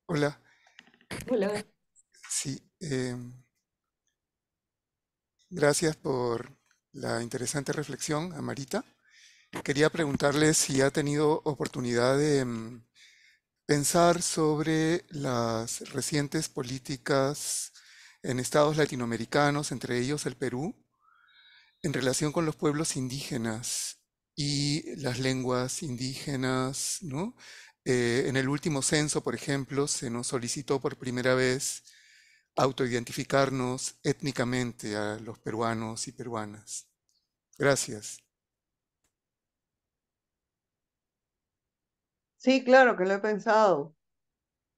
Hola, Hola. sí, gracias por la interesante reflexión, Amarita. Quería preguntarle si ha tenido oportunidad de pensar sobre las recientes políticas en estados latinoamericanos, entre ellos el Perú, en relación con los pueblos indígenas y las lenguas indígenas, ¿no? En el último censo, por ejemplo, se nos solicitó por primera vez autoidentificarnos étnicamente a los peruanos y peruanas. Gracias. Sí, claro que lo he pensado.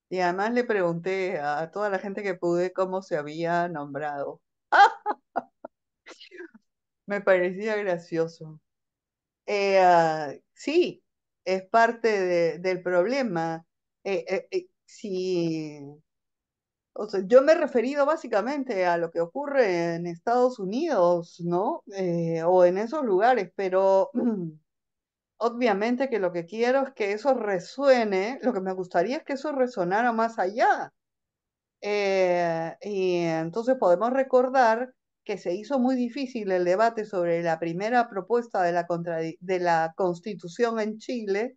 Y además le pregunté a toda la gente que pude cómo se había nombrado. Me parecía gracioso. Sí, es parte del problema. Sí, o sea, yo me he referido básicamente a lo que ocurre en Estados Unidos, ¿no? O en esos lugares, pero obviamente que lo que quiero es que eso resuene, lo que me gustaría es que eso resonara más allá. Y entonces podemos recordar que se hizo muy difícil el debate sobre la primera propuesta de la Constitución en Chile,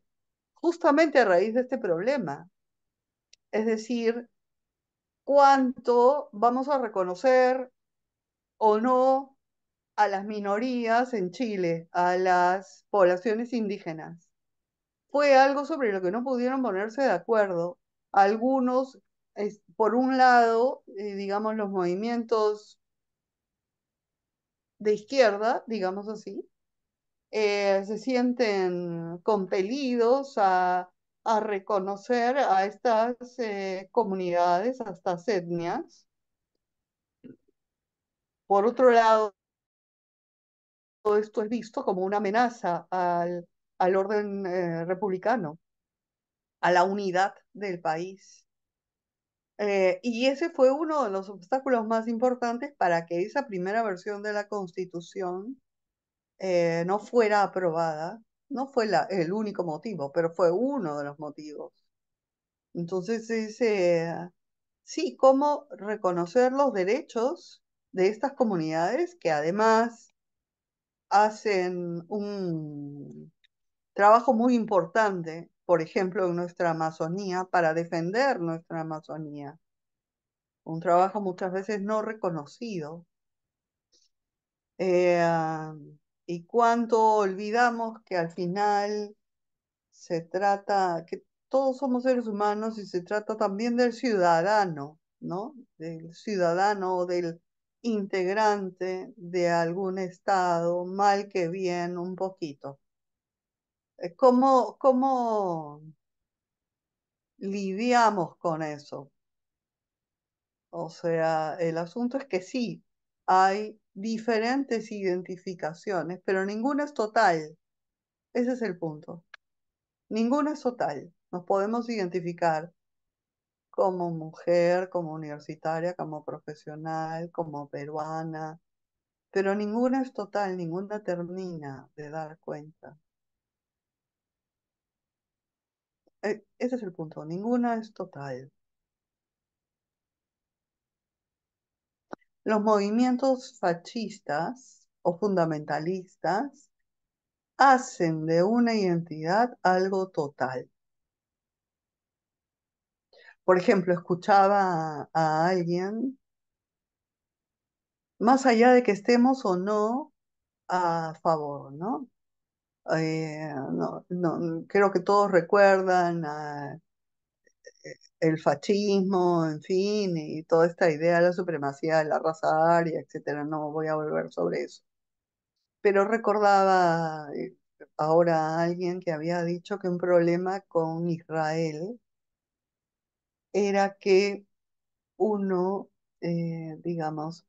justamente a raíz de este problema. Es decir, cuánto vamos a reconocer o no a las minorías en Chile, a las poblaciones indígenas. Fue algo sobre lo que no pudieron ponerse de acuerdo. Algunos, por un lado, digamos, los movimientos de izquierda, digamos así, se sienten compelidos a reconocer a estas comunidades, a estas etnias. Por otro lado, todo esto es visto como una amenaza al orden republicano, a la unidad del país. Y ese fue uno de los obstáculos más importantes para que esa primera versión de la Constitución no fuera aprobada. No fue el único motivo, pero fue uno de los motivos. Entonces, sí, cómo reconocer los derechos de estas comunidades que además hacen un trabajo muy importante, por ejemplo, en nuestra Amazonía, para defender nuestra Amazonía. Un trabajo muchas veces no reconocido. Eh, ah, y cuánto olvidamos que al final se trata, que todos somos seres humanos y se trata también del ciudadano, ¿no? Del ciudadano o del integrante de algún estado, mal que bien, un poquito. ¿Cómo lidiamos con eso? O sea, el asunto es que sí, hay diferentes identificaciones, pero ninguna es total. Ese es el punto. Ninguna es total. Nos podemos identificar como mujer, como universitaria, como profesional, como peruana, pero ninguna es total, ninguna termina de dar cuenta. Ese es el punto, ninguna es total. Los movimientos fascistas o fundamentalistas hacen de una identidad algo total. Por ejemplo, escuchaba a alguien, más allá de que estemos o no a favor, ¿no? Creo que todos recuerdan el fascismo, en fin, y toda esta idea de la supremacía de la raza aria, etcétera. No voy a volver sobre eso. Pero recordaba ahora a alguien que había dicho que un problema con Israel era que uno, digamos,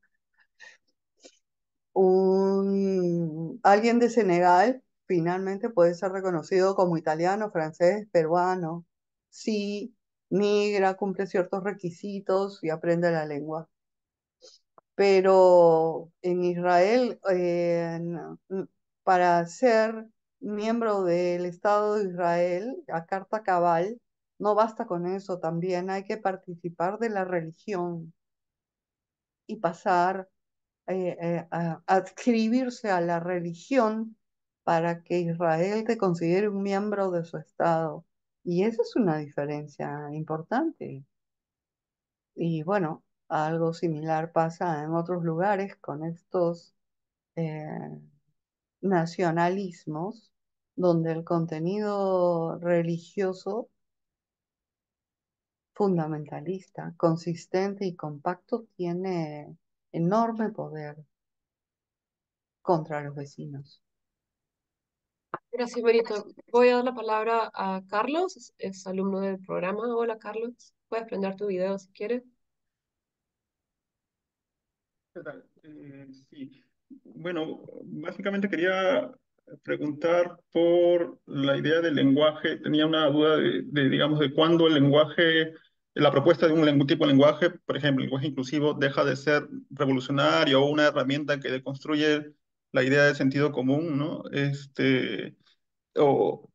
alguien de Senegal finalmente puede ser reconocido como italiano, francés, peruano, si migra, cumple ciertos requisitos y aprende la lengua. Pero en Israel, para ser miembro del Estado de Israel, a carta cabal, no basta con eso, también hay que participar de la religión y pasar a adscribirse a la religión para que Israel te considere un miembro de su Estado. Y esa es una diferencia importante. Y bueno, algo similar pasa en otros lugares con estos eh, nacionalismos, donde el contenido religioso fundamentalista, consistente y compacto tiene enorme poder contra los vecinos. Gracias, Marito. Voy a dar la palabra a Carlos, es alumno del programa. Hola, Carlos. Puedes prender tu video si quieres. ¿Qué tal? Sí, bueno, básicamente quería preguntar por la idea del lenguaje. Tenía una duda digamos, de cuándo el lenguaje, la propuesta de un tipo de lenguaje, por ejemplo, el lenguaje inclusivo, deja de ser revolucionario o una herramienta que deconstruye la idea de sentido común, ¿no? O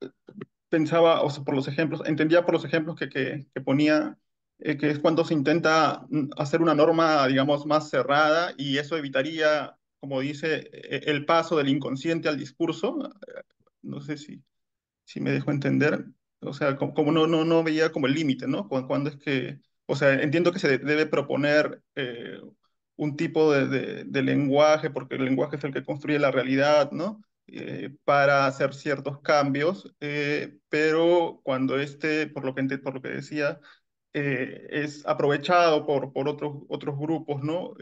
pensaba, o sea, por los ejemplos, entendía por los ejemplos que ponía, que es cuando se intenta hacer una norma, digamos, más cerrada y eso evitaría, como dice, el paso del inconsciente al discurso. No sé si me dejo entender. O sea, como no veía como el límite, ¿no? Cuando es que, o sea, entiendo que se debe proponer un tipo de lenguaje, porque el lenguaje es el que construye la realidad, ¿no? Para hacer ciertos cambios, pero cuando este, por lo que decía, es aprovechado por otros grupos, ¿no?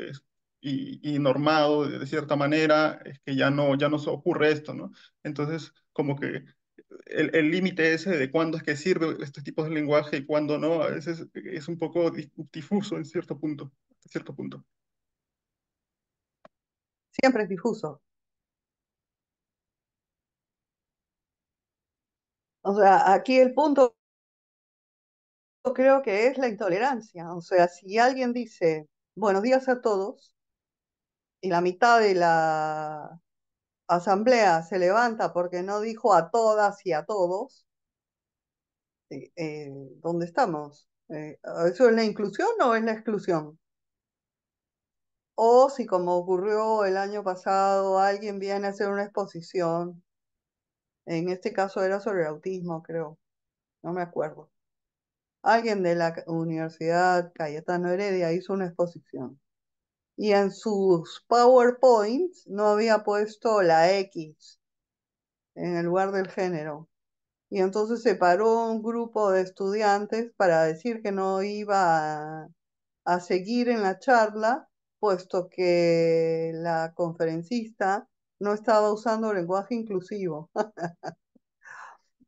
Y normado de cierta manera, es que ya no se ocurre esto, ¿no? Entonces, como que el límite ese de cuándo es que sirve este tipo de lenguaje y cuándo no, a veces es un poco difuso en cierto punto, hasta cierto punto. Siempre es difuso. O sea, aquí el punto creo que es la intolerancia. O sea, si alguien dice buenos días a todos y la mitad de la asamblea se levanta porque no dijo a todas y a todos, ¿dónde estamos? ¿Eso es la inclusión o es la exclusión? O si como ocurrió el año pasado, alguien viene a hacer una exposición, en este caso era sobre el autismo, creo, no me acuerdo. Alguien de la Universidad Cayetano Heredia hizo una exposición y en sus PowerPoints no había puesto la X en el lugar del género. Y entonces se paró un grupo de estudiantes para decir que no iba a seguir en la charla, puesto que la conferencista no estaba usando lenguaje inclusivo.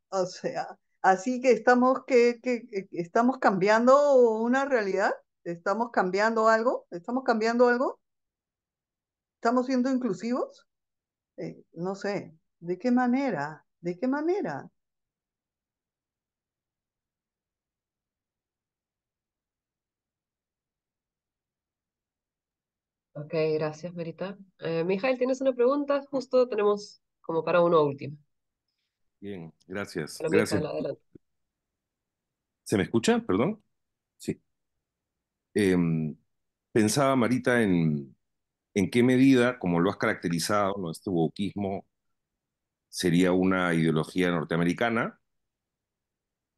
O sea, así que estamos cambiando una realidad, estamos cambiando algo, estamos siendo inclusivos. No sé, ¿de qué manera? ¿De qué manera? Ok, gracias, Marita. Mijael, ¿tienes una pregunta? Justo tenemos como para uno último. Bien, gracias. Hola, Gracias. Mijael, adelante. ¿Se me escucha? Perdón. Sí. Em, Pensaba, Marita, en qué medida, como lo has caracterizado, ¿no? Este wokismo sería una ideología norteamericana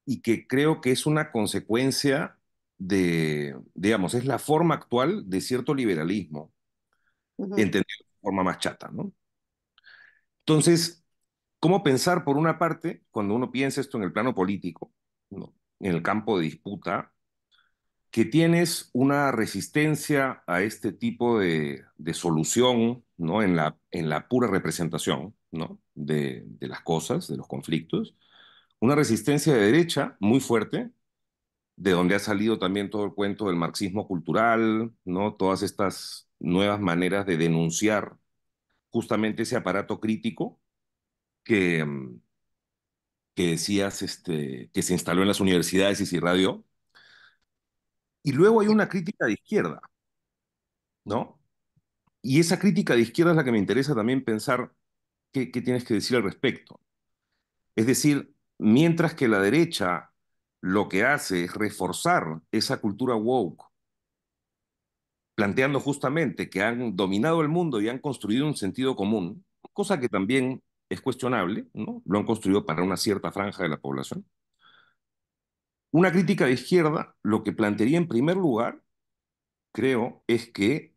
y que creo que es una consecuencia de, digamos, es la forma actual de cierto liberalismo, Ujú, entendido de forma más chata, ¿no? Entonces, ¿cómo pensar, por una parte, cuando uno piensa esto en el plano político, ¿no? En el campo de disputa, que tienes una resistencia a este tipo de solución, ¿no? En la pura representación, ¿no? De las cosas, de los conflictos, una resistencia de derecha muy fuerte, de donde ha salido también todo el cuento del marxismo cultural, ¿no? Todas estas nuevas maneras de denunciar justamente ese aparato crítico que, que decías, que se instaló en las universidades y se irradió. Y luego hay una crítica de izquierda, ¿no? Y esa crítica de izquierda es la que me interesa también pensar qué tienes que decir al respecto. Es decir, mientras que la derecha lo que hace es reforzar esa cultura woke, planteando justamente que han dominado el mundo y han construido un sentido común, cosa que también es cuestionable, ¿no? Lo han construido para una cierta franja de la población. Una crítica de izquierda lo que plantearía en primer lugar, creo, es que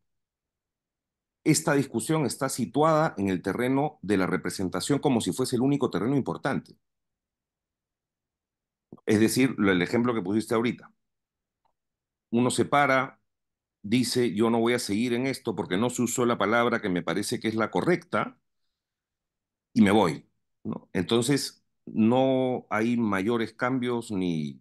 esta discusión está situada en el terreno de la representación como si fuese el único terreno importante. Es decir, el ejemplo que pusiste ahorita. Uno se para, dice, yo no voy a seguir en esto porque no se usó la palabra que me parece que es la correcta y me voy, ¿no? Entonces, no hay mayores cambios ni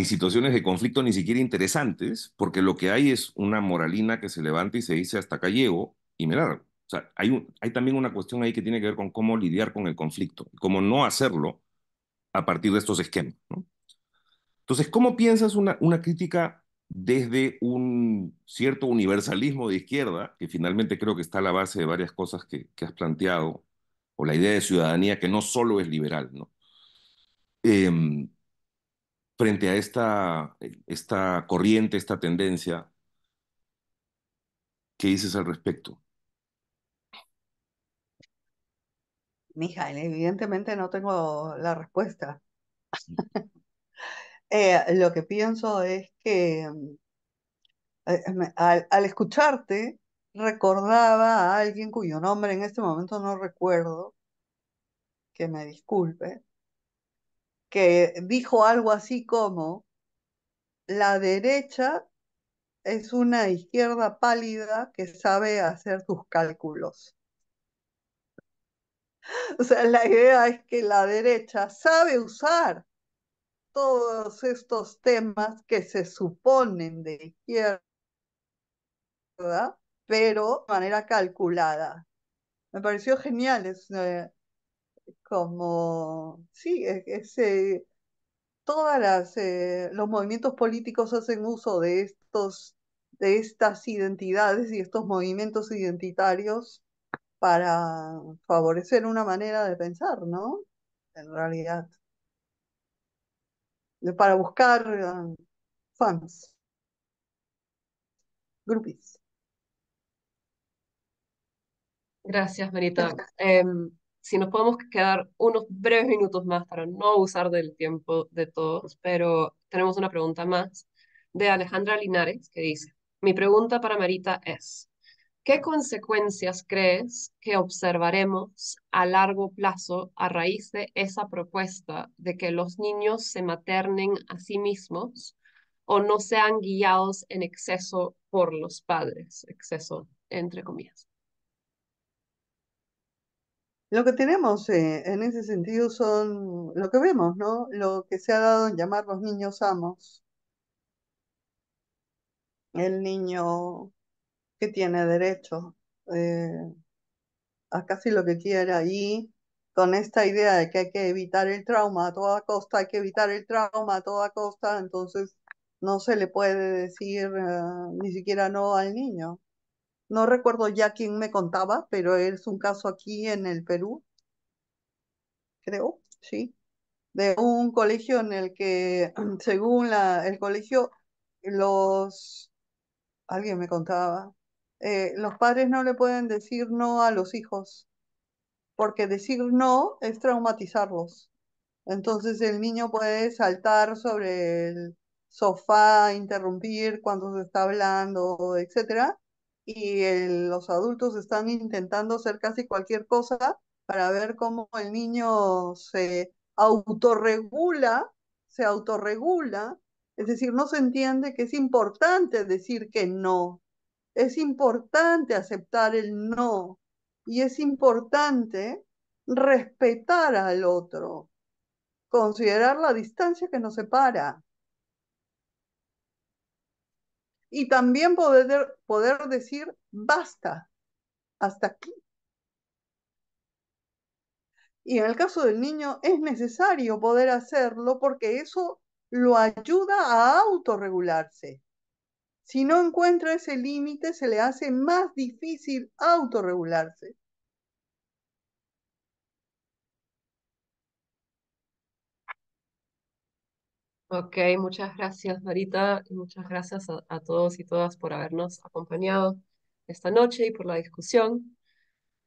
situaciones de conflicto ni siquiera interesantes, porque lo que hay es una moralina que se levanta y se dice hasta acá llego y me largo. O sea, hay también una cuestión ahí que tiene que ver con cómo lidiar con el conflicto, cómo no hacerlo a partir de estos esquemas, ¿no? Entonces, ¿cómo piensas una crítica desde un cierto universalismo de izquierda, que finalmente creo que está a la base de varias cosas que has planteado, o la idea de ciudadanía que no solo es liberal, ¿no? Em, Frente a esta corriente, esta tendencia, ¿qué dices al respecto? Mijael, evidentemente no tengo la respuesta. Lo que pienso es que al escucharte recordaba a alguien cuyo nombre en este momento no recuerdo, que me disculpe, que dijo algo así como, la derecha es una izquierda pálida que sabe hacer sus cálculos. O sea, la idea es que la derecha sabe usar todos estos temas que se suponen de izquierda, pero de manera calculada. Me pareció genial, es como, sí, los movimientos políticos hacen uso de estas identidades y estos movimientos identitarios para favorecer una manera de pensar, ¿no? En realidad, para buscar fans, groupies. Gracias, Marita. Si nos podemos quedar unos breves minutos más para no usar del tiempo de todos, pero tenemos una pregunta más de Alejandra Linares que dice, mi pregunta para Marita es, ¿qué consecuencias crees que observaremos a largo plazo a raíz de esa propuesta de que los niños se maternen a sí mismos o no sean guiados en exceso por los padres? Exceso, entre comillas. Lo que tenemos en ese sentido son lo que vemos, ¿no? Lo que se ha dado en llamar los niños amos. El niño que tiene derecho eh, a casi lo que quiera y con esta idea de que hay que evitar el trauma a toda costa, hay que evitar el trauma a toda costa, entonces No se le puede decir ni siquiera no al niño. No recuerdo ya quién me contaba, pero es un caso aquí en el Perú, creo, sí, de un colegio en el que, según el colegio, los, alguien me contaba, los padres no le pueden decir no a los hijos, porque decir no es traumatizarlos. Entonces el niño puede saltar sobre el sofá, interrumpir cuando se está hablando, etcétera, y los adultos están intentando hacer casi cualquier cosa para ver cómo el niño se autorregula, es decir, no se entiende que es importante decir que no, es importante aceptar el no, y es importante respetar al otro, considerar la distancia que nos separa y también poder decir basta, hasta aquí. Y en el caso del niño es necesario poder hacerlo porque eso lo ayuda a autorregularse. Si no encuentra ese límite, se le hace más difícil autorregularse. Ok, muchas gracias, Marita, y muchas gracias a todos y todas por habernos acompañado esta noche y por la discusión.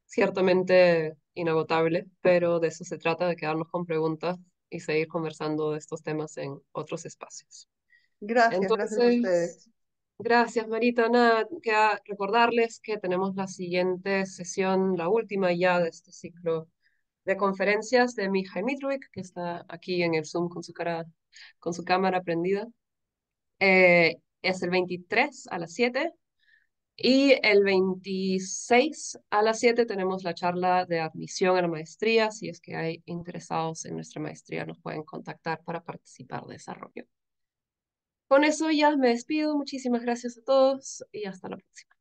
Ciertamente inagotable, pero de eso se trata, de quedarnos con preguntas y seguir conversando de estos temas en otros espacios. Gracias a Entonces, ustedes. gracias, Marita. Nada, queda recordarles que tenemos la siguiente sesión, la última ya de este ciclo de conferencias de Mihai Mitrovic, que está aquí en el Zoom con su cámara prendida. Es el 23 a las 7 y el 26 a las 7 tenemos la charla de admisión a la maestría. Si es que hay interesados en nuestra maestría, nos pueden contactar para participar de esa reunión. Con eso ya me despido. Muchísimas gracias a todos y hasta la próxima.